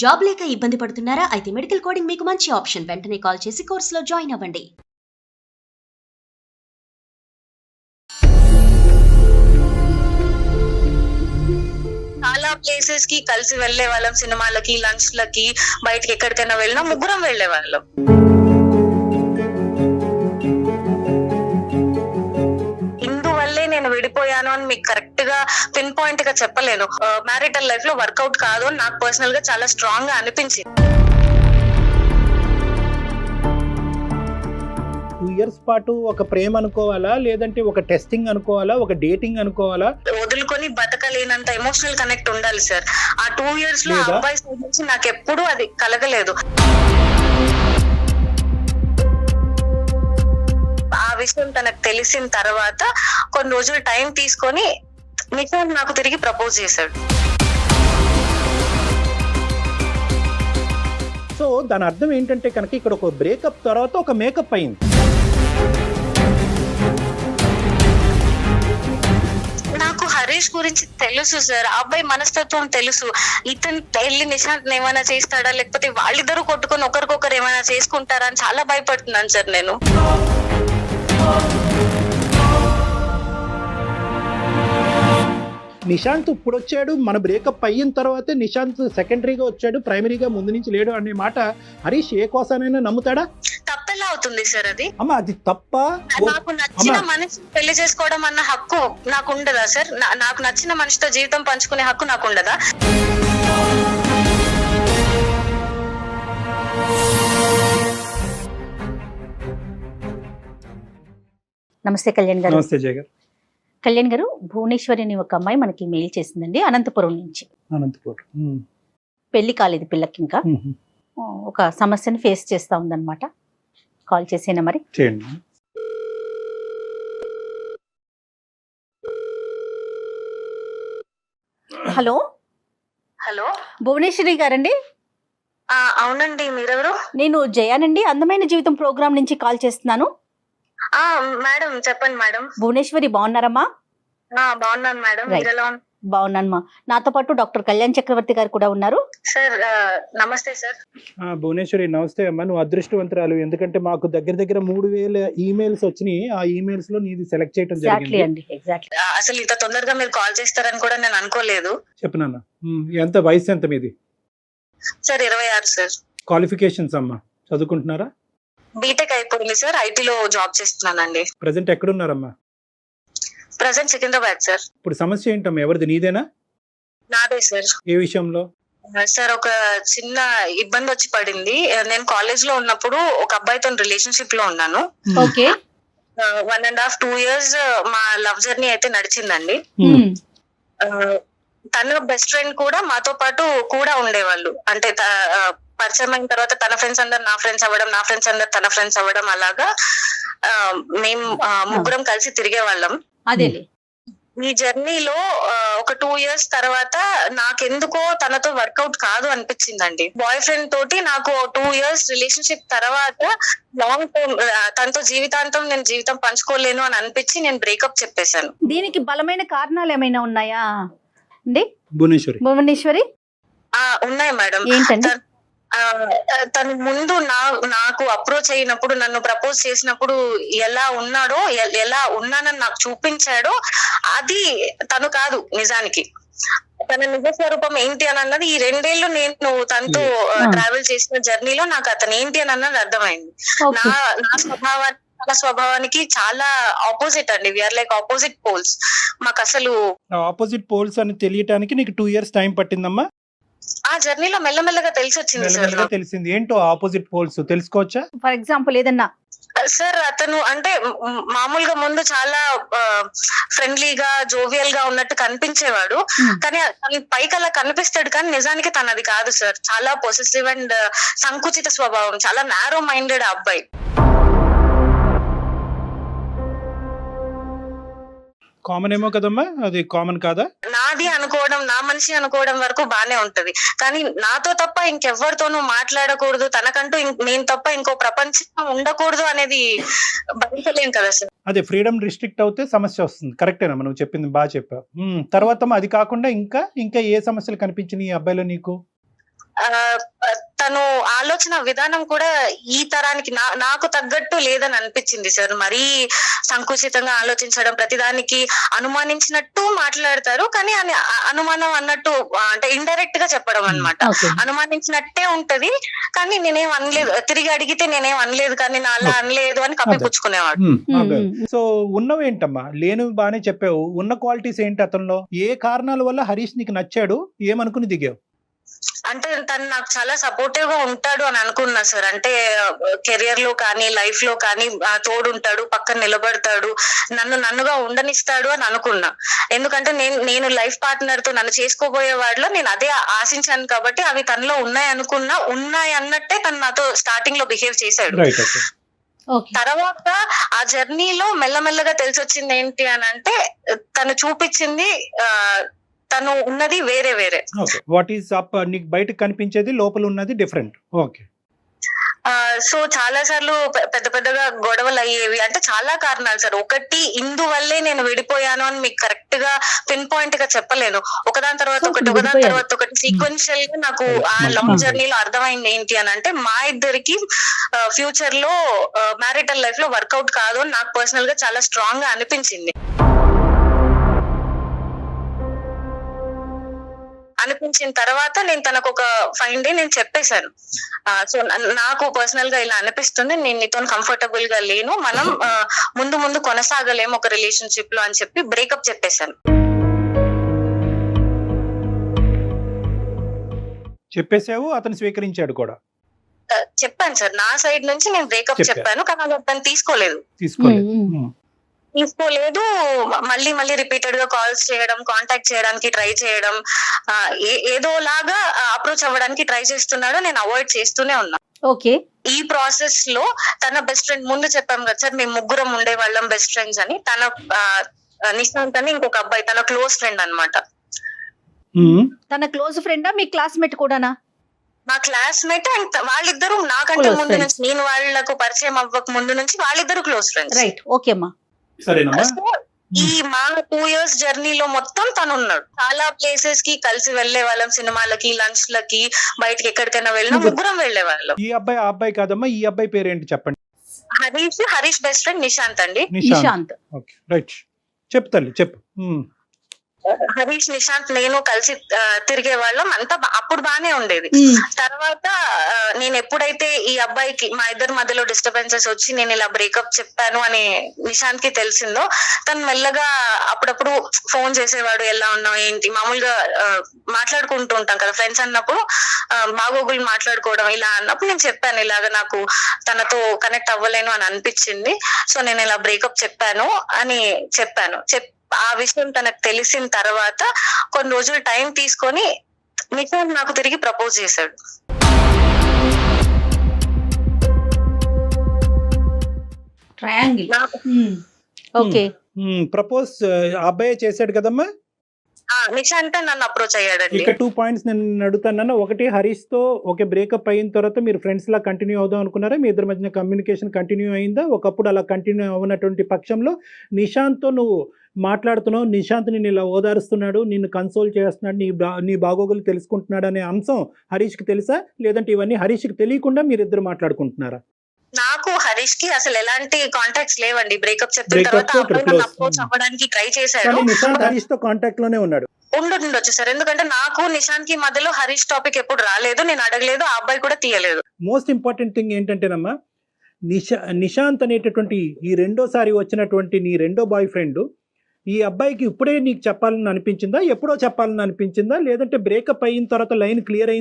Job లేక ఇబ్బంది పడుతున్నారా? అయితే మెడికల్ కోడింగ్ మీకు మంచి ఆప్షన్. వెంటనే కాల్ చేసి కోర్సులో జాయిన్ అవ్వండి. చాలా ప్లేసెస్ కి కలిసి వెళ్లే వాళ్ళం, సినిమాలకి, లంచ్ లకి, బయటకి ఎక్కడికైనా వెళ్ళినా ముగ్గురం వెళ్లే వాళ్ళం. ఇందువల్లే నేను విడిపోయాను అని మీకు కరెక్ట్ గా పిన్ పాయింట్ గా చెప్పలేను. మ్యారిటల్ లైఫ్ లో వర్కౌట్ కాదు అని నాకు పర్సనల్ గా చాలా స్ట్రాంగ్ గా అనిపించింది. 2 years పాటు ఒక ప్రేమ అనుకోవాలా, లేదంటే ఒక టెస్టింగ్ అనుకోవాలా, ఒక డేటింగ్ అనుకోవాలా? వదులుకొని బతకలేనంత ఎమోషనల్ కనెక్ట్ ఉండాలి సార్. ఆ 2 years లో లేదా? అబ్బాయి సైడ్ నుంచి నాకు ఎప్పుడూ అది కలగలేదు. ఆ విషయం తనకు తెలిసిన తర్వాత కొన్ని రోజులు టైం తీసుకొని నిశాంత్ నాకు తిరిగి ప్రపోజ్ చేశాడు. సో దాని అర్థం ఏంటంటే కనుక ఇక్కడ ఒక బ్రేకప్ తర్వాత ఒక మేకప్ అయింది. నాకు హరీష్ గురించి తెలుసు సార్, ఆ అబ్బాయి మనస్తత్వం తెలుసు. ఇతను వెళ్ళి నిశాంత్ ఏమైనా చేస్తాడా, లేకపోతే వాళ్ళిద్దరూ కొట్టుకొని ఒకరికొకరు ఏమైనా చేసుకుంటారా అని చాలా భయపడుతున్నాను సార్ నేను. నిశాంత్ ఇప్పుడు వచ్చాడు, మన బ్రేకప్ అయిన తర్వాతే నిశాంత్ సెకండరీగా వచ్చాడు, ప్రైమరీగా ముందు నుంచి లేడు అనే మాట హరీష్ ఏ కోసానైనా నమ్ముతాడా? తప్పెలా అవుతుంది సార్ అది? అమ్మ అది తప్ప? నాకు నచ్చిన మనిషి పెళ్లి చేసుకోవడం అన్న హక్కు నాకు ఉండదా సార్? నాకు నచ్చిన మనిషితో జీవితం పంచుకునే హక్కు నాకు ఉండదా? నమస్తే కళ్యాణ్ గారు. నమస్తే జయ గారు. కళ్యాణ్ గారు, భువనేశ్వరి అని ఒక అమ్మాయి మనకి మెయిల్ చేసిందండి, అనంతపురం నుంచి. అనంతపురం. పెళ్లి కాలేదు పిల్లకి ఇంకా. ఒక సమస్యను ఫేస్ చేస్తా ఉందన్నమాట. కాల్ చేసేనా మరి? చేయండి. హలో హలో, భువనేశ్వరి గారండి? అవునండి, మీరెవరు? నేను జయానండి, అందమైన జీవితం ప్రోగ్రామ్ నుంచి కాల్ చేస్తున్నాను. మేడం చెప్పండి మేడం. భువనేశ్వరి బాగున్నారమ్మా? బాగున్నాను మేడం, Right. మీరు ఎలా ఉన్నారు? బాగున్నానమ్మా. నాతో పాటు డాక్టర్ కళ్యాణ్ చక్రవర్తి గారు కూడా ఉన్నారు. సార్ నమస్తే సార్. భువనేశ్వరి నమస్తే అమ్మా. నువ్వు అదృష్టవంతురాలు, ఎందుకంటే మాకు దగ్గర దగ్గర 3000 ఈమెయిల్స్ వచ్చినాయి. ఆ ఈమెయిల్స్ లో నీది సెలెక్ట్ చేయడం ఎగ్జాక్ట్లీ జరిగింది. అండి, ఎగ్జాక్ట్లీ. అసలు ఇంత తొందరగా మీరు కాల్ చేస్తారని కూడా నేను అనుకోలేదు. చెప్పనన్నా. ఎంత వయసు ఎంత మీది? Sir 26 sir. క్వాలిఫికేషన్స్ అమ్మా, చదువుకుంటున్నారా? బీటెక్ అయిపోయింది సార్, ఐటీలో జాబ్ చేస్తున్నానండి. ప్రజెంట్ ఎక్కడున్నారమ్మా? Present Secunderabad sir. ఇప్పుడు సమస్య ఏంటమ్మా? ఎవరిది, నీదేనా? నాదే సార్. ఏ విషయంలో? సార్ ఒక చిన్న ఇబ్బంది వచ్చి పడింది. నేను కాలేజ్ లో ఉన్నప్పుడు ఒక అబ్బాయితో రిలేషన్షిప్ లో ఉన్నాను. ఓకే. 1.5 2 years మా లవ్ జర్నీ అయితే నడిచిందండి. తన బెస్ట్ ఫ్రెండ్ కూడా మాతో పాటు కూడా ఉండేవాళ్ళు. అంటే పరిచయం అయిన తర్వాత తన ఫ్రెండ్స్ అందరు నా ఫ్రెండ్స్ అవ్వడం, నా ఫ్రెండ్స్ అందరు తన ఫ్రెండ్స్ అవ్వడం, అలాగా మేము ముగ్గురం కలిసి తిరిగే వాళ్ళం. అదేలే. ఈ జర్నీలో ఒక 2 years తర్వాత నాకెందుకో తనతో వర్కౌట్ కాదు అనిపించిందండి. బాయ్ ఫ్రెండ్ తోటి నాకు 2 years రిలేషన్షిప్ తర్వాత లాంగ్ టర్మ్ తనతో జీవితాంతం నేను జీవితం పంచుకోలేను అని అనిపించి నేను బ్రేకప్ చెప్పేశాను. దీనికి బలమైన కారణాలు ఏమైనా ఉన్నాయా అండి భువనేశ్వరి? ఉన్నాయి మేడం. ఏంటండి? తను ముందు నాకు అప్రోచ్ అయినప్పుడు, నన్ను ప్రపోజ్ చేసినప్పుడు ఎలా ఉన్నాడో, ఎలా ఉన్నానని నాకు చూపించాడో అది తను కాదు నిజానికి. తన నిజ స్వరూపం ఏంటి అని అన్నది ఈ 2 ఏళ్ళు నేను తనతో ట్రావెల్ చేసిన జర్నీలో నాకు అతను ఏంటి అని అన్నది అర్థమైంది. నా స్వభావానికి చాలా ఆపోజిట్ అండి. We are like opposite poles. మాకు అసలు ఆపోజిట్ పోల్స్ అని తెలియటానికి నీకు 2 years టైం పట్టిందమ్మా? ఆ జర్నీలో మెల్లమెల్లగా తెలిసి వచ్చింది సార్. మెల్లమెల్లగా తెలిసింది. ఏంటో ఆపోజిట్ పోల్స్ తెలుసుకోవచ్చా? ఫర్ ఎగ్జాంపుల్ ఏదన్నా? సార్ అతను అంటే మామూలుగా ముందు చాలా ఫ్రెండ్లీగా, జోవియల్ గా ఉన్నట్టు కనిపించేవాడు. కానీ పైకి అలా కనిపిస్తాడు, కానీ నిజానికి తను అది కాదు సార్. చాలా పొసెసివ్ అండ్ సంకుచిత స్వభావం, చాలా నారో మైండెడ్ అబ్బాయి. కామన్ ఏమో కదమ్మా, అది కామన్ కాదా? నాది అనుకోవడం, నా మనిషి అనుకోవడం వరకు బానే ఉంటది, కానీ నాతో తప్ప ఇంకెవ్వరితోనూ మాట్లాడకూడదు, తనకంటూ నేను తప్ప ఇంకో ప్రపంచం ఉండకూడదు అనేది భరించలేం కదా సార్. అదే ఫ్రీడమ్ రిస్ట్రిక్ట్ అవుతే సమస్య వస్తుంది. కరెక్టేనా నువ్వు చెప్పింది? బాగా చెప్పావు. తర్వాత అది కాకుండా ఇంకా ఇంకా ఏ సమస్యలు కనిపించినాయి ఈ అబ్బాయిలో నీకు? ఆ, తను ఆలోచన విధానం కూడా ఈ తరానికి నాకు తగ్గట్టు లేదని అనిపించింది సార్. మరీ సంకుచితంగా ఆలోచించడం, ప్రతిదానికి అనుమానించినట్టు మాట్లాడతారు, కానీ అనుమానం అన్నట్టు అంటే ఇండైరెక్ట్ గా చెప్పడం అన్నమాట. ఓకే. అనుమానించినట్టే ఉంటది, కానీ నేనేం అనలేదు, తిరిగి అడిగితే నేనేం అనలేదు, కానీ నా అలా అనలేదు అని కప్పిపుచ్చుకునేవాడు. సో ఉన్నవేంటమ్మా, లేనివి బాగానే చెప్పావు, ఉన్న క్వాలిటీస్ ఏంటి అతనిలో? ఏ కారణాల వల్ల హరీష్ నీకు నచ్చాడు, ఏమనుకుని దిగావు? అంటే తను నాకు చాలా సపోర్టివ్ గా ఉంటాడు అని అనుకున్నా సార్. అంటే కెరియర్ లో కానీ లైఫ్ లో కానీ తోడుంటాడు, పక్కన నిలబడతాడు, నన్నుగా ఉండనిస్తాడు అని అనుకున్నా. ఎందుకంటే నేను లైఫ్ పార్ట్నర్ తో నన్ను చేసుకోబోయే వాడిలో నేను అదే ఆశించాను, కాబట్టి అవి తనలో ఉన్నాయి అన్నట్టే తను నాతో స్టార్టింగ్ లో బిహేవ్ చేశాడు. తర్వాత ఆ జర్నీలో మెల్లమెల్లగా తెలిసొచ్చింది ఏంటి అని అంటే, తను చూపించింది తను ఉన్నది వేరే. వాట్ ఈస్ అప్, నీకు బయటకు కనిపించేది లోపల ఉన్నది డిఫరెంట్. ఓకే. సో చాలా సార్లు పెద్దగా గొడవలు అయ్యేవి. అంటే చాలా కారణాలు సార్. ఒకటి ఇందువల్లే నేను విడిపోయాను అని మీకు కరెక్ట్ గా పిన్ పాయింట్ గా చెప్పలేను. ఒకదాని తర్వాత ఒకటి సీక్వెన్షియల్ గా నాకు ఆ లాంగ్ జర్నీలో అర్థమైంది ఏంటి అని అంటే, మా ఇద్దరికి ఫ్యూచర్ లో మ్యారిటల్ లైఫ్ లో వర్కౌట్ కాదు అని నాకు పర్సనల్ గా చాలా స్ట్రాంగ్ గా అనిపించిన తర్వాత నేను తనకు ఒక 5 డే నేను చెప్పేశాను. సో నాకు పర్సనల్ గా ఇలా అనిపిస్తుంది, నేను నీతో కంఫర్టబుల్ గా లేను, మనం ముందు కొనసాగలేము ఒక రిలేషన్షిప్ లో అని చెప్పి బ్రేకప్ చెప్పేశాను. చెప్పేసావు, అతను స్వీకరించాడు కూడా? చెప్పాను సార్, నా సైడ్ నుంచి నేను బ్రేకప్ చెప్పాను, కానీ అతను తీసుకోలేదు. మళ్ళీ రిపీటెడ్ గా కాల్స్ చేయడం, కాంటాక్ట్ చేయడానికి ట్రై చేయడం, ఏదోలాగా అప్రోచ్ అవ్వడానికి ట్రై చేస్తున్నాడు. నేను అవాయిడ్ చేస్తూనే ఉన్నా. ఓకే. ఈ ప్రాసెస్ లో తన బెస్ట్ ఫ్రెండ్, ముందు చెప్పాం కదా సార్, మేము ముగ్గురం ఉండే వాళ్ళం బెస్ట్ ఫ్రెండ్స్ అని, తన నిశాంత్ అని ఇంకొక అబ్బాయి తన క్లోజ్ ఫ్రెండ్ అన్నమాట. తన క్లోజ్ ఫ్రెండా, మీ క్లాస్మేట్ కూడానా? మా క్లాస్మేట్ అండ్ వాళ్ళిద్దరు నాకంటే ముందు నుంచి, నేను వాళ్ళకు పరిచయం అవ్వక ముందు నుంచి వాళ్ళిద్దరు క్లోజ్ ఫ్రెండ్స్. రైట్. ఓకే అమ్మా. ఈ మా 2 years జర్నీలో మొత్తం తను ఉన్నాడు. చాలా ప్లేసెస్ కి కలిసి వెళ్లే వాళ్ళం, సినిమాలకి, లంచ్ లకి, బయటకి ఎక్కడికైనా వెళ్ళినా ముగ్గురం వెళ్లే వాళ్ళం. ఈ అబ్బాయి ఆ అబ్బాయి కాదమ్మా, ఈ అబ్బాయి పేరేంటి చెప్పండి? హరీష్ బెస్ట్ ఫ్రెండ్ నిశాంత్ అండి. నిశాంత్. Okay, right. చెప్పు తల్లి, చెప్పు. హరీష్, నిశాంత్, నేను కలిసి తిరిగే వాళ్ళం, అంతా అప్పుడు బానే ఉండేది. తర్వాత నేను ఎప్పుడైతే ఈ అబ్బాయికి మా ఇద్దరి మధ్యలో డిస్టర్బెన్సెస్ వచ్చి నేను ఇలా బ్రేకప్ చెప్పాను అని నిశాంత్ కి తెలిసిందో, తను మెల్లగా అప్పుడప్పుడు ఫోన్ చేసేవాడు, ఎలా ఉన్నావు ఏంటి, మామూలుగా మాట్లాడుకుంటూ ఉంటాం కదా ఫ్రెండ్స్ అన్నప్పుడు, బాగోగులు మాట్లాడుకోవడం. ఇలా అన్నప్పుడు నేను చెప్పాను, ఇలాగ నాకు తనతో కనెక్ట్ అవ్వలేను అని అనిపించింది, సో నేను ఇలా బ్రేకప్ చెప్పాను అని చెప్పాను. ఆ విషయం తనకు తెలిసిన తర్వాత కొన్ని రోజులు టైం తీసుకొని నిశాంత్ నాకు తిరిగి ప్రపోజ్ చేశాడు. ట్రయాంగిల్. ఓకే. ప్రపోజ్ అబ్బాయి చేశాడు కదమ్మా? నిశాంత్ నన్ను అప్రోచ్ అయ్యాడండి. ఇక 2 పాయింట్స్ నేను అడుగుతాను. ఒకటి, హరీష్ తో ఓకే బ్రేకప్ అయిన తర్వాత మీరు ఫ్రెండ్స్ లా కంటిన్యూ అవుదాం అనుకున్నారా? మీ ఇద్దరి మధ్యన కమ్యూనికేషన్ కంటిన్యూ అయిందా? ఒకప్పుడు అలా కంటిన్యూ అవునటువంటి పక్షంలో నిశాంత్ తో నువ్వు మాట్లాడుతున్నావు, నిశాంత్ నిన్ను ఇలా ఓదారుస్తున్నాడు, నిన్ను కన్సోల్ చేస్తున్నాడు, నీ బాగోగులు తెలుసుకుంటున్నాడు అనే అంశం హరీష్కి తెలుసా? లేదంటే ఇవన్నీ హరీష్కి తెలియకుండా మీరిద్దరు మాట్లాడుకుంటున్నారా? నాకు హరీష్ కి అసలు ఎలాంటి కాంటాక్ట్స్ లేవండి. బ్రేకప్ చెప్పిన తర్వాత అప్రోచ్ అవ్వడానికి ట్రై చేశాడు. నిశాంత్ హరీష్ తో కాంటాక్ట్ లోనే ఉన్నాడు. ఉండొచ్చు సార్, ఎందుకంటే నాకు నిశాంత్ కి మధ్యలో హరీష్ టాపిక్ ఎప్పుడు రాలేదు, నేను అడగలేదు, ఆ అబ్బాయి కూడా తీయలేదు. మోస్ట్ ఇంపార్టెంట్ థింగ్ ఏంటంటేనమ్మా, నిశాంత్ అనేటటువంటి ఈ రెండోసారి వచ్చినటువంటి నీ రెండో బాయ్ ఫ్రెండ్ ఈ అబ్బాయికి ఇప్పుడే నీకు చెప్పాలని అనిపించిందా, ఎప్పుడో చెప్పాలని అనిపించిందా, లేదంటే బ్రేకప్ అయిన తర్వాత లైన్ క్లియర్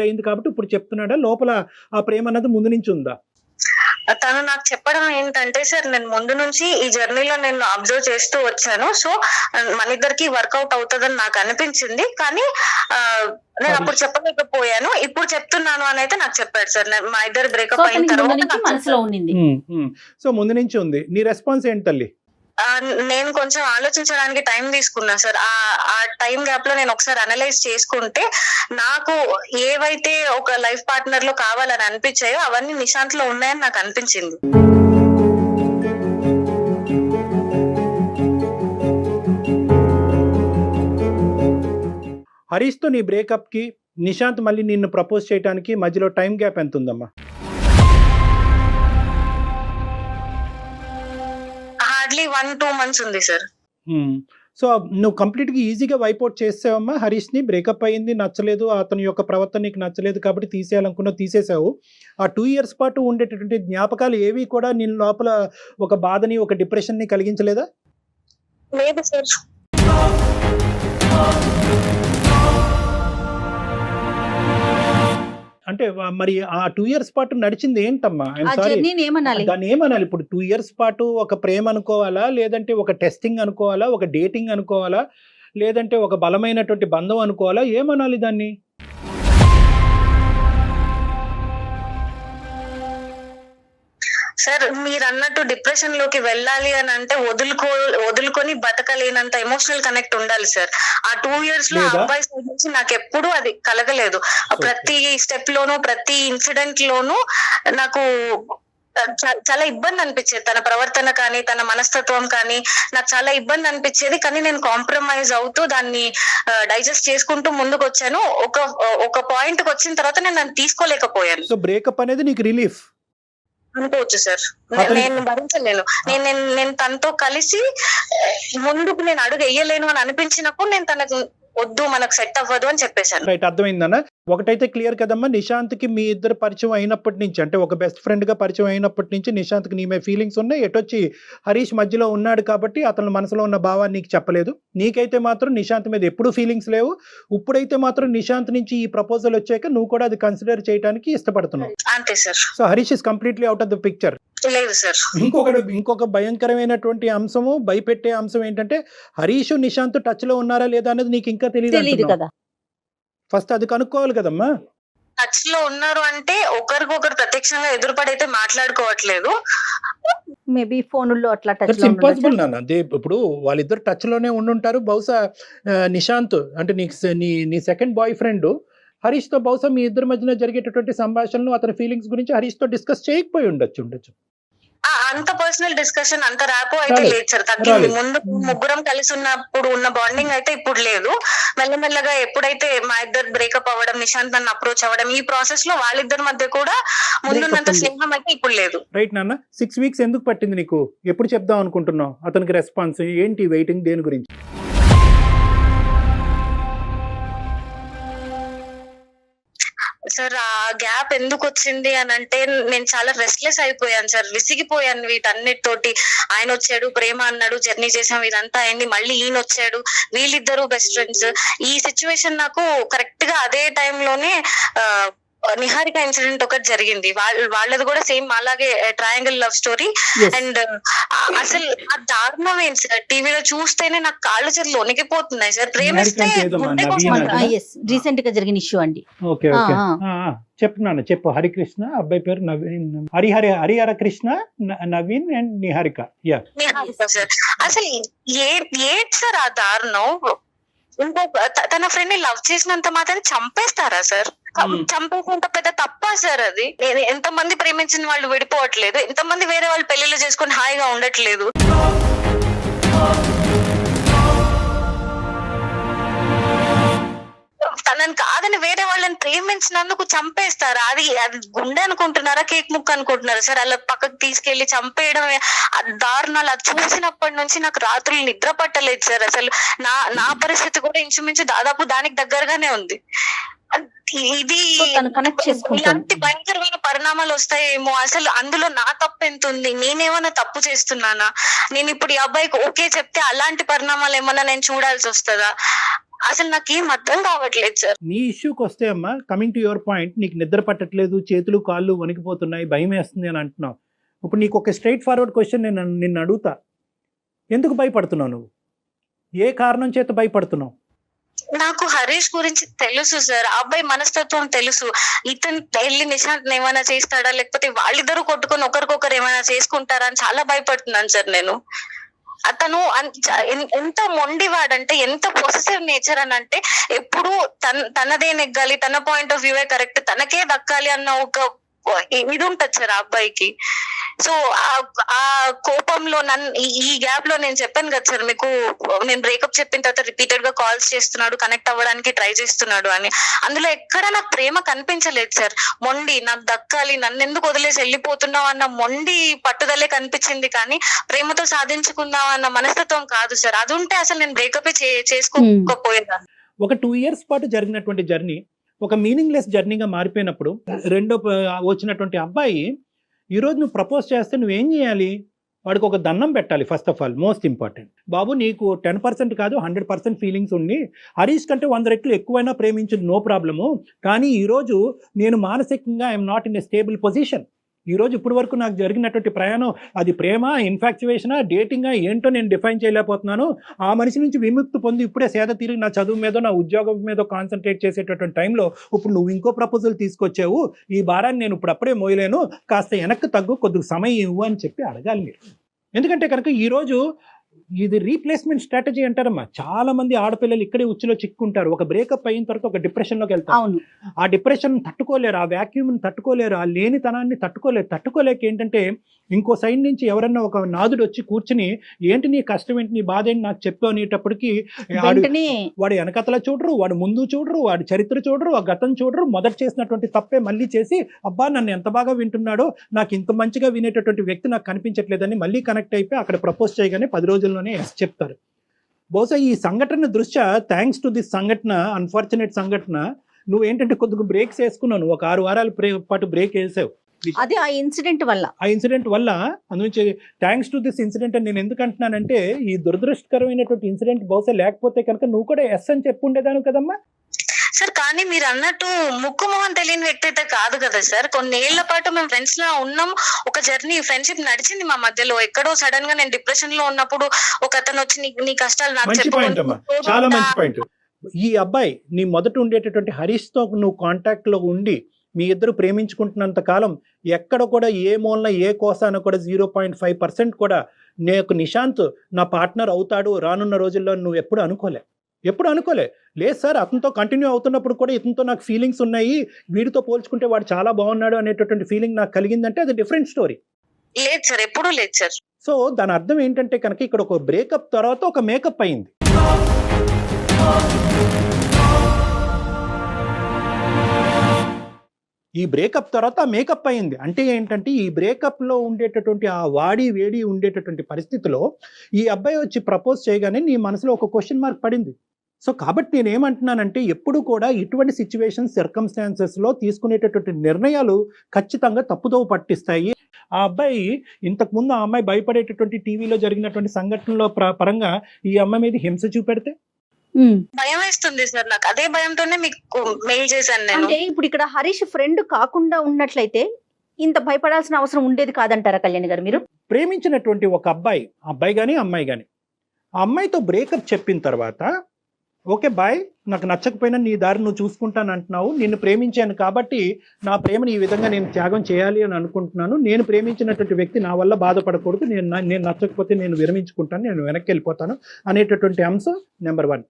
అయింది కాబట్టి ఇప్పుడు చెప్తున్నాడా? లోపల ఆ ప్రేమ అన్నది ముందు నుంచి ఉందా? తను నాకు చెప్పడం ఏంటంటే, సార్ నేను ముందు నుంచి ఈ జర్నీలో నేను అబ్జర్వ్ చేస్తూ వచ్చాను, సో మన ఇద్దరికి వర్కౌట్ అవుతుందని నాకు అనిపించింది, కానీ నేను అప్పుడు చెప్పలేకపోయాను, ఇప్పుడు చెప్తున్నాను అని అయితే నాకు చెప్పాడు సార్. మా ఇద్దరు బ్రేకప్ అయిన తర్వాత సో ముందు నుంచి ఉంది. నీ రెస్పాన్స్ ఏంటి తల్లి? నేను కొంచెం ఆలోచించడానికి టైం తీసుకున్నా సార్. ఆ టైం గ్యాప్ లో నేను ఒకసారి అనలైజ్ చేసుకుంటే నాకు ఏవైతే ఒక లైఫ్ పార్ట్నర్ లో కావాలని అనిపించాయో అవన్నీ నిశాంత్ లో ఉన్నాయని నాకు అనిపించింది. హరీష్ తో నీ బ్రేకప్ కి నిశాంత్ మళ్ళీ నిన్ను ప్రపోజ్ చేయడానికి మధ్యలో టైం గ్యాప్ ఎంత ఉందమ్మా? హార్డ్లీ 1-2 months ఉంది సార్. సో నువ్వు కంప్లీట్గా ఈజీగా వైపౌట్ చేసావమ్మా హరీష్ని. బ్రేకప్ అయ్యింది, నచ్చలేదు, అతని యొక్క ప్రవర్తన నీకు నచ్చలేదు కాబట్టి తీసేయాలనుకున్నావు, తీసేసావు. ఆ 2 years పాటు ఉండేటటువంటి జ్ఞాపకాలు ఏవి కూడా నీ లోపల ఒక బాధని, ఒక డిప్రెషన్ని కలిగించలేదా? లేదు సార్. అంటే మరి ఆ 2 years పాటు నడిచింది ఏంటమ్మా? ఆ జర్నీని ఏమనాలి? దాన్ని ఏమనాలి ఇప్పుడు? 2 years పాటు ఒక ప్రేమ అనుకోవాలా, లేదంటే ఒక టెస్టింగ్ అనుకోవాలా, ఒక డేటింగ్ అనుకోవాలా, లేదంటే ఒక బలమైనటువంటి బంధం అనుకోవాలా, ఏమనాలి దాన్ని? సార్ మీరు అన్నట్టు డిప్రెషన్ లోకి వెళ్ళాలి అని అంటే వదులుకొని బతకలేనంత ఎమోషనల్ కనెక్ట్ ఉండాలి సార్. ఆ 2 years లో లేదా? అబ్బాయి సైడ్ నుంచి నాకు ఎప్పుడు అది కలగలేదు. ప్రతి స్టెప్ లోనూ, ప్రతి ఇన్సిడెంట్ లోనూ నాకు చాలా ఇబ్బంది అనిపించేది. తన ప్రవర్తన కానీ, తన మనస్తత్వం కానీ నాకు చాలా ఇబ్బంది అనిపించేది. కానీ నేను కాంప్రమైజ్ అవుతూ దాన్ని డైజెస్ట్ చేసుకుంటూ ముందుకు వచ్చాను. ఒక పాయింట్ కి వచ్చిన తర్వాత నేను దాన్ని తీసుకోలేకపోయాను. సో బ్రేకప్ అనేది నీకు రిలీఫ్ అనుకోవచ్చు సార్. నేను భరించలేను. నేను తనతో కలిసి ముందుకు నేను అడుగు వేయలేను అని అనిపించినప్పుడు నేను తనకు వద్దు, మనకు సెట్ అవ్వదు అని చెప్పేశాను. రైట్, అర్థమైందన్న. ఒకటైతే క్లియర్ కదమ్మా, నిశాంత్కి మీ ఇద్దరు పరిచయం అయినప్పటి నుంచి, అంటే ఒక బెస్ట్ ఫ్రెండ్ గా పరిచయం అయినప్పటి నుంచి నిశాంత్కి నీ మీద ఫీలింగ్స్ ఉన్నాయి. ఎటొచ్చి హరీష్ మధ్యలో ఉన్నాడు కాబట్టి అతని మనసులో ఉన్న భావాన్ని నీకు చెప్పలేదు. నీకైతే మాత్రం నిశాంత్ మీద ఎప్పుడు ఫీలింగ్స్ లేవు. ఇప్పుడైతే మాత్రం నిశాంత్ నుంచి ఈ ప్రపోజల్ వచ్చాక నువ్వు కూడా అది కన్సిడర్ చేయడానికి ఇష్టపడుతున్నావు. అంతే sir. So Harish is completely out of the picture. లేదు సార్. ఇంకొక భయంకరమైనటువంటి అంశము, భయపెట్టే అంశం ఏంటంటే హరీష్ నిశాంత్ టచ్ లో ఉన్నారా లేదా అనేది నీకు ఇంకా తెలియదు కదా. ఫస్ట్ అది కనుక్కోవాలి కదమ్మా. టచ్ లో ఉన్నారు అంటే ఒకరికొకరు ప్రత్యక్షంగా ఎదురుపడైతే మాట్లాడుకోవట్లేదు. మేబీ ఫోన్లో అట్లా టచ్ లో ఇంపాసిబుల్ నాన్న. ఇప్పుడు వాళ్ళిద్దరు టచ్ లోనే ఉండుంటారు. బహుశా నిశాంత్ అంటే నీ సెకండ్ బాయ్ ఫ్రెండ్ హరీష్ తో బహుశా మీ ఇద్దరి మధ్యన జరిగేటటువంటి సంభాషణలు, అతని ఫీలింగ్స్ గురించి హరీష్ తో డిస్కస్ చేయకపోయి ఉండొచ్చు. అంత పర్సనల్ డిస్కషన్, అంత ర్యాపో అయితే లేదు సార్. తగ్గింది. ముందు ముగ్గురం కలిసి ఉన్నప్పుడు ఉన్న బాండింగ్ అయితే ఇప్పుడు లేదు. మెల్లమెల్లగా ఎప్పుడైతే మా ఇద్దరు బ్రేకప్ అవ్వడం, నిశాంత్ నన్ను అప్రోచ్ అవ్వడం, ఈ ప్రాసెస్ లో వాళ్ళిద్దరి మధ్య కూడా ముందున్నంత స్నేహం అయితే ఇప్పుడు లేదు. రైట్ నాన్న. 6 weeks ఎందుకు పట్టింది నీకు? ఎప్పుడు చెప్దాం అనుకుంటున్నావు అతనికి రెస్పాన్స్ ఏంటి? వెయిటింగ్ దేని గురించి? సార్ ఆ గ్యాప్ ఎందుకు వచ్చింది అని అంటే నేను చాలా రెస్ట్లెస్ అయిపోయాను సార్. విసిగిపోయాను వీటన్నిటితోటి. ఆయన వచ్చాడు, ప్రేమ అన్నాడు, జర్నీ చేసాం, ఇదంతా అయింది. మళ్ళీ ఈయన వచ్చాడు, వీళ్ళిద్దరు బెస్ట్ ఫ్రెండ్స్. ఈ సిచ్యువేషన్ నాకు కరెక్ట్ గా అదే టైంలోనే నిహారిక ఇన్సిడెంట్ ఒకటి జరిగింది. వాళ్ళది కూడా సేమ్ అలాగే ట్రయాంగిల్ లవ్ స్టోరీ. అండ్ అసలు ఆ దారుణం ఏంటి సార్, టీవీలో చూస్తేనే నాకు కాళ్ళు చేతులు వణికిపోతున్నాయి సార్. ప్రేమిస్తే రీసెంట్ గా జరిగిన ఇష్యూ అండి. చెప్తున్నాను, చెప్పు. హరికృష్ణ, అబ్బాయి పేరు నవీన్, హరిహర కృష్ణ, నవీన్ అండ్ నిహారిక. నిహారిక సార్. అసలు ఏంటి సార్ ఆ దారుణం? తన ఫ్రెండ్ ని లవ్ చేసినంత మాత్రం చంపేస్తారా సార్? చంపేసినంత పెద్ద తప్పా సార్ అది? ఎంతమంది ప్రేమించిన వాళ్ళు విడిపోవట్లేదు, ఎంతమంది వేరే వాళ్ళు పెళ్లిళ్ళు చేసుకుని హాయిగా ఉండట్లేదు. తనని కాదని వేరే వాళ్ళని ప్రేమించినందుకు చంపేస్తారా? అది గుండె అనుకుంటున్నారా, కేక్ ముక్క అనుకుంటున్నారా సార్? అలా పక్కకు తీసుకెళ్లి చంపేయడం, దారుణాలు అది చూసినప్పటి నుంచి నాకు రాత్రులు నిద్ర పట్టలేదు సార్. అసలు నా పరిస్థితి కూడా ఇంచుమించు దాదాపు దానికి దగ్గరగానే ఉంది. ఇది ఇలాంటి భయంకరమైన పరిణామాలు వస్తాయేమో. అసలు అందులో నా తప్పు ఎంత ఉంది? నేనేమన్నా తప్పు చేస్తున్నానా? నేను ఇప్పుడు ఈ అబ్బాయికి ఓకే చెప్తే అలాంటి పరిణామాలు ఏమన్నా నేను చూడాల్సి వస్తుందా? అసలు నాకేం అర్థం కావట్లేదు సార్. నీ ఇష్యూకి వస్తే అమ్మా, కమింగ్ టు యువర్ పాయింట్, నీకు నిద్ర పట్టట్లేదు, చేతులు కాళ్ళు వణికిపోతున్నాయి, భయం వేస్తుంది అని అంటున్నావు. ఇప్పుడు నీకు ఒక స్ట్రైట్ ఫార్వర్డ్ క్వశ్చన్ నిన్ను అడుగుతా. ఎందుకు భయపడుతున్నావు నువ్వు? ఏ కారణం చేత భయపడుతున్నావు? నాకు హరీష్ గురించి తెలుసు సార్, ఆ అబ్బాయి మనస్తత్వం తెలుసు. ఇతను వెళ్ళి నిశాంత్ ఏమైనా చేస్తాడా, లేకపోతే వాళ్ళిద్దరూ కొట్టుకొని ఒకరికొకరు ఏమైనా చేసుకుంటారా అని చాలా భయపడుతున్నాను సార్ నేను. అతను ఎంత మొండివాడంటే, ఎంత పొసెసివ్ నేచర్ అని అంటే, ఎప్పుడు తనదే నెగ్గాలి, తన పాయింట్ ఆఫ్ వ్యూ కరెక్ట్, తనకే దక్కాలి అన్న ఒక ఇది ఉంటది సార్ ఆ అబ్బాయికి. సో ఆ కోపంలో ఈ గ్యాప్ లో నేను చెప్పాను కదా సార్ మీకు, నేను బ్రేకప్ చెప్పిన తర్వాత రిపీటెడ్ గా కాల్స్ చేస్తున్నాడు, కనెక్ట్ అవ్వడానికి ట్రై చేస్తున్నాడు అని. అందులో ఎక్కడ నాకు ప్రేమ కనిపించలేదు సార్. మొండి, నాకు దక్కాలి, నన్ను ఎందుకు వదిలేసి వెళ్ళిపోతున్నావు అన్న మొండి పట్టుదలే కనిపించింది, కానీ ప్రేమతో సాధించుకుందాం అన్న మనస్తత్వం కాదు సార్. అది ఉంటే అసలు నేను బ్రేకప్ చేసుకోకపోయేదాన్ని. ఒక 2 years పాటు జరిగినటువంటి జర్నీ ఒక మీనింగ్లెస్ జర్నీగా మారిపోయినప్పుడు వచ్చినటువంటి అబ్బాయి ఈరోజు నువ్వు ప్రపోజ్ చేస్తే నువ్వేం చేయాలి? వాడికి ఒక దండం పెట్టాలి. First of all most important, బాబు నీకు 10% కాదు 100% ఫీలింగ్స్ ఉండి హరీష్ కంటే 100 రెట్లు ఎక్కువైనా ప్రేమించదు, నో ప్రాబ్లము. కానీ ఈరోజు నేను మానసికంగా I'm not in a stable position. ఈరోజు ఇప్పటి వరకు నాకు జరిగినటువంటి ప్రయాణం అది ప్రేమ, ఇన్ఫాక్చువేషనా, డేటింగా ఏంటో నేను డిఫైన్ చేయలేకపోతున్నాను. ఆ మనిషి నుంచి విముక్తి పొంది ఇప్పుడే సేద తిరిగి నా చదువు మీద, నా ఉద్యోగం మీద కాన్సన్ట్రేట్ చేసేటటువంటి టైంలో ఇప్పుడు నువ్వు ఇంకో ప్రపోజల్ తీసుకొచ్చావు, ఈ భారాన్ని నేను ఇప్పుడు అప్పుడే మోయలేను, కాస్త వెనక్కి తగ్గు, కొద్దిగా సమయం ఇవ్వు అని చెప్పి అడగాలి మీరు. ఎందుకంటే కనుక ఈరోజు ఇది రీప్లేస్మెంట్ స్ట్రాటజీ అంటారమ్మా. చాలా మంది ఆడపిల్లలు ఇక్కడే ఉచ్చులో చిక్కుంటారు. ఒక బ్రేకప్ అయిన తర్వాత ఒక డిప్రెషన్లోకి వెళ్తారు. ఆ డిప్రెషన్ తట్టుకోలేరు, ఆ వ్యాక్యూమ్ని తట్టుకోలేరు, ఆ లేనితనాన్ని తట్టుకోలేక ఏంటంటే ఇంకో సైడ్ నుంచి ఎవరన్నా ఒక నాదుడు వచ్చి కూర్చుని ఏంటి నీ కష్టం ఏంటి, నీ బాధ ఏంటి నాకు చెప్పు అనేటప్పటికి వాడు వెనకతల చూడరు, వాడు ముందు చూడరు, వాడి చరిత్ర చూడరు, ఆ గతం చూడరు, మొదట చేసినటువంటి తప్పే మళ్ళీ చేసి అబ్బా నన్ను ఎంత బాగా వింటున్నాడో, నాకు ఇంత మంచిగా వినేటటువంటి వ్యక్తి నాకు కనిపించట్లేదని మళ్ళీ కనెక్ట్ అయిపోయి అక్కడ ప్రపోజ్ చేయగానే 10 రోజుల్లోనే ఎస్ చెప్తారు. బహుశా ఈ సంఘటన దృష్ట్యా థ్యాంక్స్ టు దిస్ సంఘటన, అన్ఫార్చునేట్ సంఘటన, నువ్వేంటంటే కొద్దిగా బ్రేక్స్ వేసుకున్నావు. ఒక 6 వారాల పాటు బ్రేక్ వేసావు. అది ఆ ఇన్సిడెంట్ వల్ల అందునుంచి థ్యాంక్స్ టు దిస్ ఇన్సిడెంట్ అని నేను ఎందుకు అంటున్నానంటే, ఈ దురదృష్టకరమైనటువంటి ఇన్సిడెంట్ బహుశా లేకపోతే కనుక నువ్వు కూడా ఎస్ అని చెప్పుండేదాను కదమ్మా సార్. కానీ మీరు అన్నట్టు ముక్కు మొహం తెలియని వ్యక్తి అయితే కాదు కదా సార్. కొన్నేళ్ల పాటు మేము ఫ్రెండ్స్ లా ఉన్నాం, ఒక జర్నీ ఫ్రెండ్షిప్ నడిచింది మా మధ్యలో. ఎక్కడో సడన్ గా నేను డిప్రెషన్ లో ఉన్నప్పుడు ఒక అతను వచ్చి నీ కష్టాలు నాకు చాలా మంచి పాయింట్. ఈ అబ్బాయి నీ మొదట ఉండేటటువంటి హరీష్ తో నువ్వు కాంటాక్ట్ లో ఉండి మీ ఇద్దరు ప్రేమించుకుంటున్నంత కాలం ఎక్కడ కూడా ఏ మూలన ఏ కోసాన కూడా 0.5% కూడా నేను నిశాంత్ నా పార్ట్నర్ అవుతాడు రానున్న రోజుల్లో నువ్వు ఎప్పుడు అనుకోలే. లేదు సార్, అతనితో కంటిన్యూ అవుతున్నప్పుడు కూడా ఇతనితో నాకు ఫీలింగ్స్ ఉన్నాయి, వీడితో పోల్చుకుంటే వాడు చాలా బాగున్నాడు అనేటటువంటి ఫీలింగ్ నాకు కలిగిందంటే అది డిఫరెంట్ స్టోరీ. లేదు సార్, ఎప్పుడూ లేదు సార్. సో దాని అర్థం ఏంటంటే కనుక ఇక్కడ ఒక బ్రేకప్ తర్వాత ఒక మేకప్ అయింది. ఈ బ్రేకప్ తర్వాత మేకప్ అయింది అంటే ఏంటంటే, ఈ బ్రేకప్లో ఉండేటటువంటి ఆ వాడి వేడి ఉండేటటువంటి పరిస్థితిలో ఈ అబ్బాయి వచ్చి ప్రపోజ్ చేయగానే నీ మనసులో ఒక క్వశ్చన్ మార్క్ పడింది. సో కాబట్టి నేనేమంటున్నానంటే, ఎప్పుడు కూడా ఇటువంటి సిచ్యువేషన్ సర్కమ్స్టాన్సెస్లో తీసుకునేటటువంటి నిర్ణయాలు ఖచ్చితంగా తప్పుదోవ పట్టిస్తాయి. ఆ అబ్బాయి ఇంతకుముందు ఆ అమ్మాయి భయపడేటటువంటి టీవీలో జరిగినటువంటి సంఘటనలో పరంగా ఈ అమ్మాయి మీద హింస చూపెడితే భయం వేస్తుంది సార్ నాకు. అదే భయంతోనే మీకు మెయిల్ చేశాను నేను. అంటే ఇప్పుడు ఇక్కడ హరీష్ ఫ్రెండ్ కాకుండా ఉన్నట్లయితే ఇంత భయపడాల్సిన అవసరం ఉండేది కాదంటారా కళ్యాణి గారు? మీరు ప్రేమించినటువంటి ఒక అబ్బాయి కానీ అమ్మాయి కానీ ఆ అమ్మాయితో బ్రేకప్ చెప్పిన తర్వాత ఓకే బాయ్, నాకు నచ్చకపోయినా నీ దారి నువ్వు చూసుకుంటాను అంటున్నావు, నిన్ను ప్రేమించాను కాబట్టి నా ప్రేమను ఈ విధంగా నేను త్యాగం చేయాలి అని అనుకుంటున్నాను, నేను ప్రేమించినటువంటి వ్యక్తి నా వల్ల బాధపడకూడదు, నేను నచ్చకపోతే నేను విరమించుకుంటాను, నేను వెనక్కి వెళ్ళిపోతాను అనేటటువంటి అంశం నెంబర్ 1.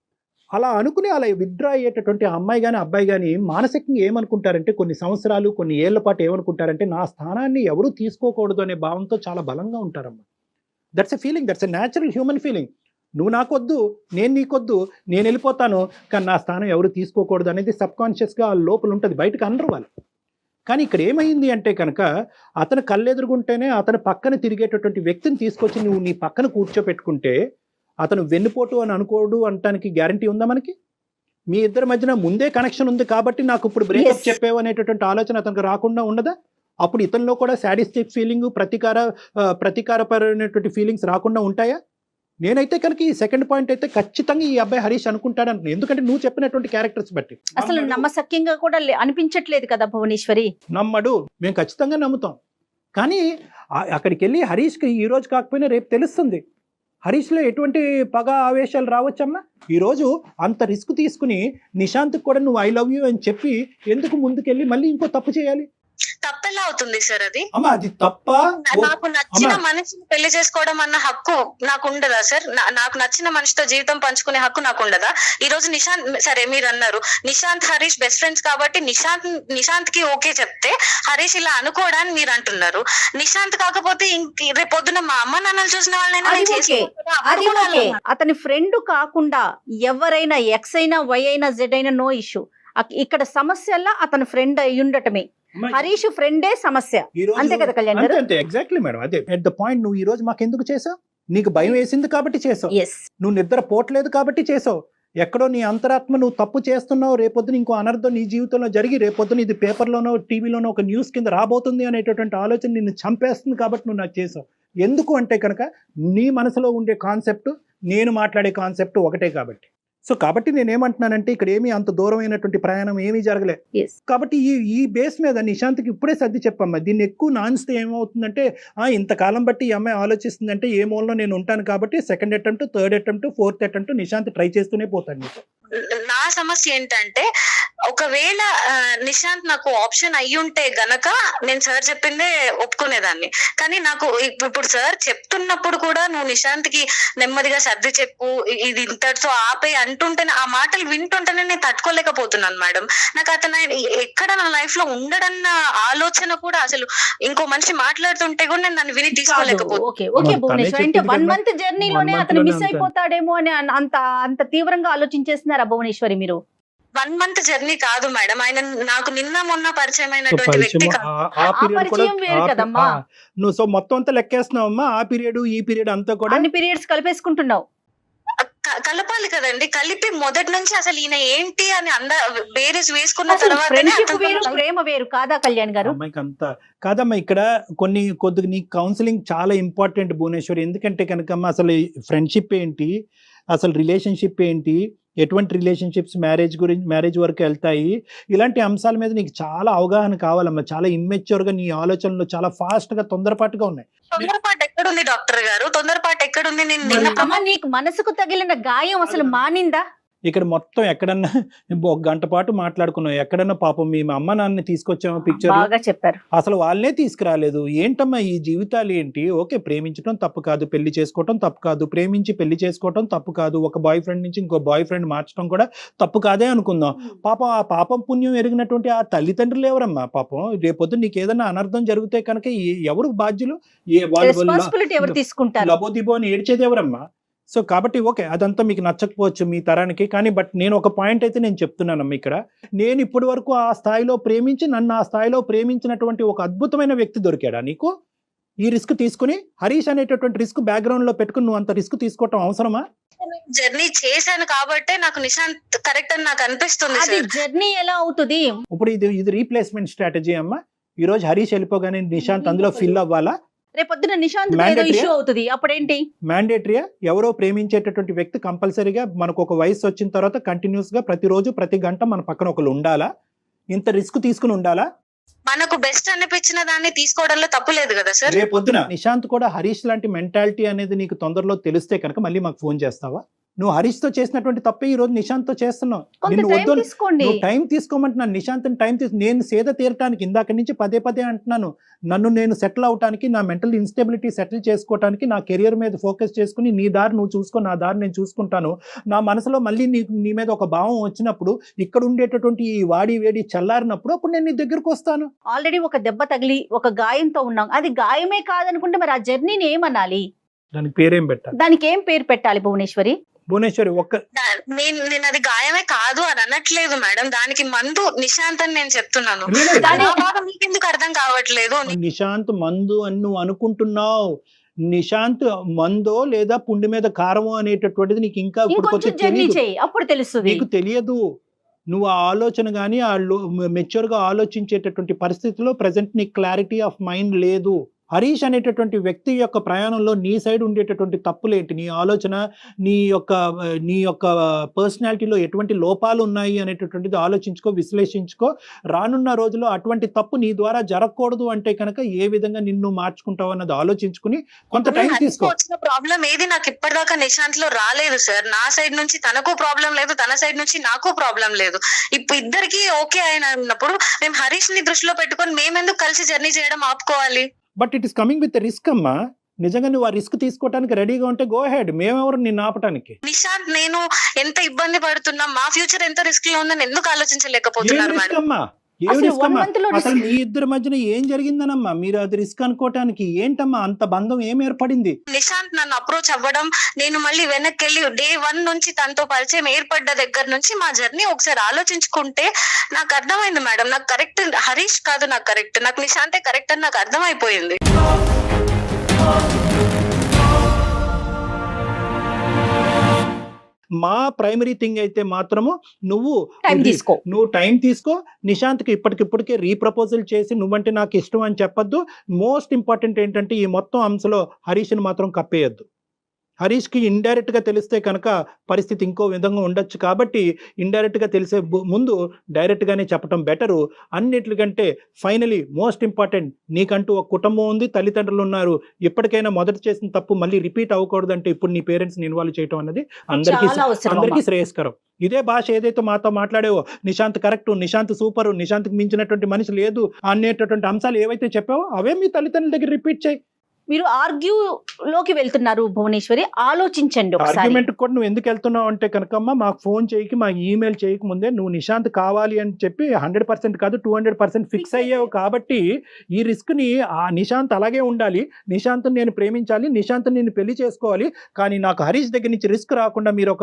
అలా అనుకుని అలా విత్డ్రా అయ్యేటటువంటి అమ్మాయి కానీ అబ్బాయి కానీ మానసికంగా ఏమనుకుంటారంటే, కొన్ని సంవత్సరాలు కొన్ని ఏళ్ల పాటు ఏమనుకుంటారంటే, నా స్థానాన్ని ఎవరూ తీసుకోకూడదు అనే భావంతో చాలా బలంగా ఉంటారమ్మా. That's a feeling, that's a natural human feeling. నువ్వు నాకొద్దు, నేను నీకొద్దు, నేను వెళ్ళిపోతాను, కానీ నా స్థానం ఎవరు తీసుకోకూడదు అనేది సబ్కాన్షియస్గా లోపల ఉంటుంది, బయటకు అనరు వాళ్ళు. కానీ ఇక్కడ ఏమైంది అంటే కనుక, అతను కళ్ళెదురుగుంటేనే అతను పక్కన తిరిగేటటువంటి వ్యక్తిని తీసుకొచ్చి నువ్వు నీ పక్కన కూర్చోపెట్టుకుంటే అతను వెన్నుపోటు అని అనుకోడు అనటానికి గ్యారంటీ ఉందా మనకి? మీ ఇద్దరి మధ్యన ముందే కనెక్షన్ ఉంది కాబట్టి నాకు ఇప్పుడు బ్రేకప్ చెప్పేవు అనేటటువంటి ఆలోచన అతనికి రాకుండా ఉండదా? అప్పుడు ఇతనిలో కూడా సాడిస్టిక్ ఫీలింగ్, ప్రతీకారపరమైనటువంటి ఫీలింగ్స్ రాకుండా ఉంటాయా? నేనైతే కనుక ఈ సెకండ్ పాయింట్ అయితే ఖచ్చితంగా ఈ అబ్బాయి హరీష్ అనుకుంటాడు అంటున్నాను. ఎందుకంటే నువ్వు చెప్పినటువంటి క్యారెక్టర్స్ బట్టి అసలు నమ్మసక్యంగా కూడా అనిపించట్లేదు కదా భువనేశ్వరి. నమ్మడు, మేము ఖచ్చితంగా నమ్ముతాం. కానీ అక్కడికి వెళ్ళి హరీష్కి ఈ రోజు కాకపోయినా రేపు తెలుస్తుంది హరీష్లో ఎటువంటి పగ ఆవేశాలు రావచ్చమ్మా. ఈరోజు అంత రిస్క్ తీసుకుని నిశాంత్కి కూడా నువ్వు ఐ లవ్ యూ అని చెప్పి ఎందుకు ముందుకెళ్ళి మళ్ళీ ఇంకో తప్పు చేయాలి? తప్పే తప్పెలా అవుతుంది సార్ అది? అమ్మ అది తప్ప నాకు నచ్చిన అమ్మా. మనిషిని పెళ్లి చేసుకోవడం అన్న హక్కు నాకు ఉండదా సార్? నాకు నచ్చిన మనిషితో జీవితం పంచుకునే హక్కు నాకు ఉండదా? ఈ రోజు నిశాంత్, సరే మీరు అన్నారు నిశాంత్ హరీష్ బెస్ట్ ఫ్రెండ్స్ కాబట్టి నిశాంత్ కి ఓకే చెప్తే హరీష్ ఇలా అనుకోవడానికి మీరు అంటున్నారు. నిశాంత్ కాకపోతే రేపు పొద్దున మా అమ్మ నాన్నలు చూసిన వాళ్ళైనా అది నేను ఓకే. చేసుకుంటా. అప్పుడు అది కూడా ఓకే. అలా అతని ఫ్రెండ్ కాకుండా ఎవరైనా ఎక్స్ అయినా వై అయినా జెడ్ అయినా నో ఇష్యూ. ఇక్కడ సమస్యల్లా అతని ఫ్రెండ్ అయి ఉండటమే. హరీష్ ఫ్రెండే సమస్య. ఈ రోజు అంతే కదా కళ్యాణ్ గారు? అంతే ఎగ్జాక్ట్లీ మేడం. అదే ఎట్ ద పాయింట్. నువ్వు ఈ రోజు మాకు ఎందుకు చేసావు? నీకు భయం వేసింది కాబట్టి చేసావు. ఎస్. నువ్వు నిద్ర పోవట్లేదు కాబట్టి చేసావు. ఎక్కడో నీ అంతరాత్మ నువ్వు తప్పు చేస్తున్నావు, రేపొద్దున ఇంకో అనర్థం నీ జీవితంలో జరిగి రేపొద్దున ఇది పేపర్లోనో టీవీలోనో ఒక న్యూస్ కింద రాబోతుంది అనేటటువంటి ఆలోచన నిన్ను చంపేస్తుంది కాబట్టి నువ్వు నాకు చేసావు. ఎందుకు అంటే కనుక నీ మనసులో ఉండే కాన్సెప్ట్, నేను మాట్లాడే కాన్సెప్ట్ ఒకటే కాబట్టి. సో కాబట్టి నేనేమంటున్నానంటే ఇక్కడ ఏమీ అంత దూరమైనటువంటి ప్రయాణం ఏమీ జరగలే. Yes. కాబట్టి ఈ బేస్ మీద నిశాంత్కి ఇప్పుడే సర్ది చెప్పమ్మా. దీన్ని ఎక్కువ నాన్స్తే ఏమవుతుందంటే ఇంతకాలం బట్టి ఈ అమ్మాయి ఆలోచిస్తుందంటే ఏ మూలలో నేను ఉంటాను కాబట్టి second attempt, third attempt, fourth attempt Nishant try చేస్తూనే పోతాడు నీకు. నా సమస్య ఏంటంటే ఒకవేళ నిశాంత్ నాకు ఆప్షన్ అయ్యుంటే గనక నేను సార్ చెప్పిందే ఒప్పుకునేదాన్ని. కానీ నాకు ఇప్పుడు సార్ చెప్తున్నప్పుడు కూడా నువ్వు నిశాంత్ కి నెమ్మదిగా సర్ది చెప్పు, ఇది ఇంతటితో ఆపే అంటుంటేనే, ఆ మాటలు వింటుంటేనే నేను తట్టుకోలేకపోతున్నాను మేడం. నాకు అతను ఎక్కడ నా లైఫ్ లో ఉండడన్న ఆలోచన కూడా, అసలు ఇంకో మనిషి మాట్లాడుతుంటే కూడా నేను దాన్ని విని తీసుకోలేకపోతున్నాను. ఓకే ఓకే భువనేశ్వరి, అంటే 1 month జర్నీలోనే 1 అతను month మిస్ అయిపోతాడేమో అని అంత తీవ్రంగా ఆలోచించేస్తున్నారా భువనేశ్వరి మీరు? 1 month జర్నీ కాదు మేడం, ఆయన నాకు నిన్న మొన్న పరిచయం అయినటువంటి వ్యక్తి కాదు. పరిచయం వేరు కదమ్మా. నువ్వు సో మొత్తం అంతా లెక్కేస్తున్నావమ్మా. ఆ పీరియడ్ ఈ పీరియడ్ అంతా కూడా అన్ని పీరియడ్స్ కలిపేసుకుంటున్నావు. కలపాలి కదండి. కలిపి మొదటి నుంచి అసలు ఈయన ఏంటి అని బేరీస్ వేసుకున్న అసలు తర్వాత ఫ్రెండ్షిప్ వేరు, ప్రేమ వేరు కాదా కళ్యాణ్ గారు? అమ్మాయికి అంతా కాదమ్మా. ఇక్కడ కొద్దిగా నీ కౌన్సిలింగ్ చాలా ఇంపార్టెంట్ భువనేశ్వరి. ఎందుకంటే కనుకమ్మా అసలు ఫ్రెండ్షిప్ ఏంటి, అసలు రిలేషన్షిప్ ఏంటి, ఎటువంటి రిలేషన్షిప్స్ మ్యారేజ్ వరకు వెళ్తాయి, ఇలాంటి అంశాల మీద నీకు చాలా అవగాహన కావాలమ్మా. చాలా ఇమ్మెచ్యూర్గా నీ ఆలోచనలు చాలా ఫాస్ట్గా తొందరపాటుగా ఉన్నాయి. తొందరపాటు ఎక్కడుంది డాక్టర్ గారు? తొందరపాటు ఎక్కడుంది? నేను నిన్న అమ్మ, నీకు మనసుకు తగిలిన గాయం అసలు మానిందా? ఇక్కడ మొత్తం ఎక్కడన్నా 1 గంట పాటు మాట్లాడుకున్నాం. ఎక్కడన్నా పాపం మీ అమ్మ నాన్నని తీసుకొచ్చాము పిక్చర్, బాగా చెప్పారు. అసలు వాళ్ళనే తీసుకురాలేదు. ఏంటమ్మా ఈ జీవితాలు ఏంటి? ఓకే, ప్రేమించడం తప్పు కాదు, పెళ్లి చేసుకోవటం తప్పు కాదు, ప్రేమించి పెళ్లి చేసుకోవటం తప్పు కాదు, ఒక బాయ్ ఫ్రెండ్ నుంచి ఇంకో బాయ్ ఫ్రెండ్ మార్చడం కూడా తప్పు కాదే అనుకుందాం. పాపం ఆ పాపం పుణ్యం ఎరిగినటువంటి ఆ తల్లిదండ్రులు ఎవరమ్మా? పాపం రేపొద్దు నీకు ఏదైనా అనర్థం జరిగితే కనుక ఎవరు బాధ్యులు? రెస్పాన్సిబిలిటీ ఎవరు తీసుకుంటారు? లబోదిబో అని ఏడ్చేది ఎవరమ్మా? సో కాబట్టి ఓకే, అదంతా మీకు నచ్చకపోవచ్చు మీ తరానికి, కానీ బట్ నేను ఒక పాయింట్ అయితే నేను చెప్తున్నానమ్మా. ఇక్కడ నేను ఇప్పటి వరకు ఆ స్థాయిలో ప్రేమించి నన్ను ఆ స్థాయిలో ప్రేమించినటువంటి ఒక అద్భుతమైన వ్యక్తి దొరికాడా నీకు? ఈ రిస్క్ తీసుకుని హరీష్ అనేటటువంటి రిస్క్ బ్యాక్గ్రౌండ్ లో పెట్టుకుని నువ్వు అంత రిస్క్ తీసుకోవటం అవసరమా? జర్నీ చేశాను కాబట్టి నాకు నిశాంత్ కరెక్ట్ అని నాకు అనిపిస్తుంది. అది జర్నీ ఎలా అవుతుంది? ఇప్పుడు ఇది రీప్లేస్మెంట్ స్ట్రాటజీ అమ్మా. ఈ రోజు హరీష్ వెళ్ళిపోగానే నిశాంత్ అందులో ఫిల్ అవ్వాలా? రేపొద్దున నిశాంత్ ఏదో Mandatory? ఇష్యూ అవుతుంది, అప్పుడేంటి? మ్యాండేటరీయా? ఎవరో ప్రేమించేటటువంటి వ్యక్తి కంపల్సరీగా మనకు ఒక వయసు వచ్చిన తర్వాత కంటిన్యూస్ గా ప్రతిరోజు ప్రతి గంట మన పక్కన ఒకరు ఉండాలా? ఇంత రిస్క్ తీసుకుని ఉండాలా? మనకు బెస్ట్ అనిపించిన దాన్ని తీసుకోవడంలో తప్పు లేదు కదా సార్. రేపొద్దున నిశాంత్ కూడా హరీష్ లాంటి మెంటాలిటీ అనేది నీకు తొందరలో తెలిస్తే కనుక మళ్ళీ మాకు ఫోన్ చేస్తావా? నువ్వు హరీష్ తో చేసినటువంటి తప్పే ఈ రోజు నిశాంత్ తో చేస్తున్నావు. కొంత నిన్ను టైం వద్దు, తీసుకోండి. నువ్వు టైం తీసుకోమంటున్నాను. నిశాంత్ టైం నేను సేద తీరటానికి ఇందాక నుంచి పదే అంటున్నాను. నన్ను నేను సెటిల్ అవటానికి, నా మెంటల్ ఇన్స్టెబిలిటీ సెటిల్ చేసుకోవటానికి, నా కెరియర్ మీద ఫోకస్ చేసుకుని నీ దారి నువ్వు చూసుకో, నా దారి నేను చూసుకుంటాను. నా మనసులో మళ్ళీ నీ మీద ఒక భావం వచ్చినప్పుడు, ఇక్కడ ఉండేటటువంటి ఈ వాడి వేడి చల్లారినప్పుడు అప్పుడు నేను నీ దగ్గరకు వస్తాను. ఆల్రెడీ ఒక దెబ్బ తగిలి ఒక గాయంతో ఉన్నాం. అది గాయమే కాదనుకుంటే మరి ఆ జర్నీని ఏమనాలి? దానికి పేరేం పెట్టాలి? దానికి ఏం పేరు పెట్టాలి భువనేశ్వరి? భువనేశ్వరి నేను అది గాయమే కాదు అని అనట్లేదు మేడం. దానికి మందు నిశాంత్ అని నేను చెప్తున్నాను. మీకెందుకు అర్థం కావట్లేదు? నిశాంత్ మందు అని నువ్వు అనుకుంటున్నావు. నిశాంత్ మందో లేదా పుండి మీద కారమో అనేటటువంటిది నీకు ఇంకా ఇంకొంచెం జర్నీ చేయి, అప్పుడు తెలుస్తుంది. నీకు తెలియదు. నువ్వు ఆ ఆలోచన కానీ ఆ మెచ్యూర్ గా ఆలోచించేటటువంటి పరిస్థితిలో ప్రెసెంట్ నీకు క్లారిటీ ఆఫ్ మైండ్ లేదు. హరీష్ అనేటటువంటి వ్యక్తి యొక్క ప్రయాణంలో నీ సైడ్ ఉండేటటువంటి తప్పులేంటి, నీ ఆలోచన, నీ యొక్క పర్సనాలిటీలో ఎటువంటి లోపాలు ఉన్నాయి అనేటటువంటిది ఆలోచించుకో, విశ్లేషించుకో. రానున్న రోజుల్లో అటువంటి తప్పు నీ ద్వారా జరగకూడదు అంటే కనుక ఏ విధంగా నిన్ను మార్చుకుంటావు అన్నది ఆలోచించుకుని కొంత టైం తీసుకో. వచ్చిన ప్రాబ్లం ఏది నాకు ఇప్పటిదాకా నిశాంత్ లో రాలేదు సార్. నా సైడ్ నుంచి తనకు ప్రాబ్లం లేదు, తన సైడ్ నుంచి నాకు ప్రాబ్లం లేదు. ఇప్పుడు ఇద్దరికి ఓకే అయినప్పుడు మేము హరీష్ ని దృష్టిలో పెట్టుకొని మేమెందుకు కలిసి జర్నీ చేయడం ఆపుకోవాలి? But it is coming with risk అమ్మా. నిజంగా నువ్వు ఆ రిస్క్ తీసుకోవడానికి రెడీగా ఉంటే గో హెడ్, మేమెవరు నిన్ను ఆపటానికి. నిశాంత్ నేను ఎంత ఇబ్బంది పడుతున్నా, మా ఫ్యూచర్ ఎంత రిస్క్ లో ఉందని ఎందుకు ఏం ఆలోచించలేకపోతున్నారు రిస్క్ మేడం? అమ్మా, ఏం అసలు రిస్క్ 1 అమ్మా? month లో అసలు మీ ఇద్దరి మధ్యన ఏం జరిగిందనమ్మా మీరు అది రిస్క్ అనుకోవటానికి? ఏంటమ్మా అంత బంధం ఏం ఏర్పడింది? నిశాంత్ నన్ను అప్రోచ్ అవ్వడం, నేను మళ్ళీ వెనక్కి వెళ్ళి డే 1 నుంచి తనతో పరిచయం ఏర్పడ్డ దగ్గర నుంచి మా జర్నీ ఒకసారి ఆలోచించుకుంటే నాకు అర్థమైంది మేడం. నాకు కరెక్ట్ హరీష్ కాదు, నాకు కరెక్ట్, నాకు నిశాంతే కరెక్ట్ అని నాకు అర్థమైపోయింది. మా ప్రైమరీ థింగ్ అయితే మాత్రము నువ్వు టైం తీసుకో. నిశాంత్కి ఇప్పటికిప్పటికే రీప్రపోజల్ చేసి నువ్వంటే నాకు ఇష్టం అని చెప్పొద్దు. మోస్ట్ ఇంపార్టెంట్ ఏంటంటే ఈ మొత్తం అంశంలో హరీష్ని మాత్రం కప్పేయద్దు. హరీష్కి ఇండైరెక్ట్గా తెలిస్తే కనుక పరిస్థితి ఇంకో విధంగా ఉండొచ్చు. కాబట్టి ఇండైరెక్ట్గా తెలిసే ముందు డైరెక్ట్గానే చెప్పడం బెటరు. అన్నిటికంటే ఫైనలీ మోస్ట్ ఇంపార్టెంట్, నీకంటూ ఒక కుటుంబం ఉంది, తల్లిదండ్రులు ఉన్నారు. ఇప్పటికైనా మొదట చేసిన తప్పు మళ్ళీ రిపీట్ అవ్వకూడదు అంటే ఇప్పుడు నీ పేరెంట్స్ని ఇన్వాల్వ్ చేయడం అనేది అందరికీ శ్రేయస్కరం. ఇదే భాష ఏదైతే మాతో మాట్లాడేవో నిశాంత్ కరెక్ట్, నిశాంత్ సూపరు, నిశాంత్కి మించినటువంటి మనిషి లేదు అనేటటువంటి అంశాలు ఏవైతే చెప్పావో అవే మీ తల్లిదండ్రుల దగ్గర రిపీట్ చేయి. మీరు ఆర్గ్యూలోకి వెళ్తున్నారు భువనేశ్వరి, ఆలోచించండి ఒకసారి. ఆర్గ్యుమెంట్ కూడా నువ్వు ఎందుకు వెళ్తున్నావు అంటే కనుకమ్మా, మాకు ఫోన్ చేయకి, మాకు ఈమెయిల్ చేయక ముందే నువ్వు నిశాంత్ కావాలి అని చెప్పి 100% కాదు 200% ఫిక్స్ అయ్యావు. కాబట్టి ఈ రిస్క్ ని ఆ నిశాంత్ అలాగే ఉండాలి, నిశాంత్ నేను ప్రేమించాలి, నిశాంత్ నేను పెళ్లి చేసుకోవాలి, కానీ నాకు హరీష్ దగ్గర నుంచి రిస్క్ రాకుండా మీరు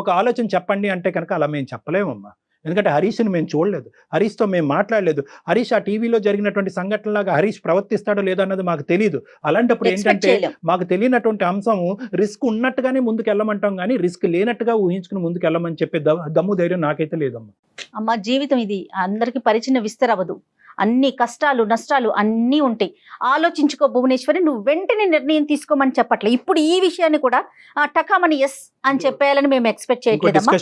ఒక ఆలోచన చెప్పండి అంటే కనుక అలా మేము చెప్పలేమమ్మా. ఎందుకంటే హరీష్ని మేము చూడలేదు, హరీష్తో మేము మాట్లాడలేదు. హరీష్ ఆ టీవీలో జరిగినటువంటి సంఘటనలాగా హరీష్ ప్రవర్తిస్తాడో లేదో అన్నది మాకు తెలియదు. అలాంటప్పుడు ఏంటంటే మాకు తెలియనటువంటి అంశము రిస్క్ ఉన్నట్టుగానే ముందుకు వెళ్ళమంటాం, కానీ రిస్క్ లేనట్టుగా ఊహించుకుని ముందుకు వెళ్ళమని చెప్పే దమ్ము ధైర్యం నాకైతే లేదమ్మా. అమ్మ జీవితం ఇది అందరికి పరిచిన విస్తరవదు, అన్ని కష్టాలు నష్టాలు అన్నీ ఉంటాయి. ఆలోచించుకో భువనేశ్వరి, నువ్వు వెంటనే నిర్ణయం తీసుకోమని చెప్పట్లే. ఇప్పుడు ఈ విషయాన్ని కూడా టకామని ఎస్ అని చెప్పేయాలని మేము ఎక్స్పెక్ట్ చేయట్లేదమ్మా.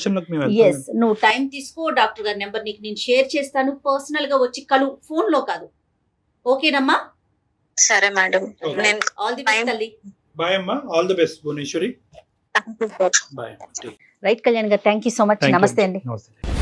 ఎస్, నువ్వు టైం తీసుకో. డాక్టర్ గారి నెంబర్ నీకు నేను షేర్ చేస్తాను, పర్సనల్ గా వచ్చి కలు, ఫోన్ లో కాదు. ఓకేనమ్మా? సరే మేడం. ఆల్ ది బెస్ట్ తల్లి. బాయ్ అమ్మా, all the best Bhuvaneshwari. Bye. Right Kalyan గారు, థ్యాంక్ యూ సో మచ్. నమస్తే అండి. నమస్తే.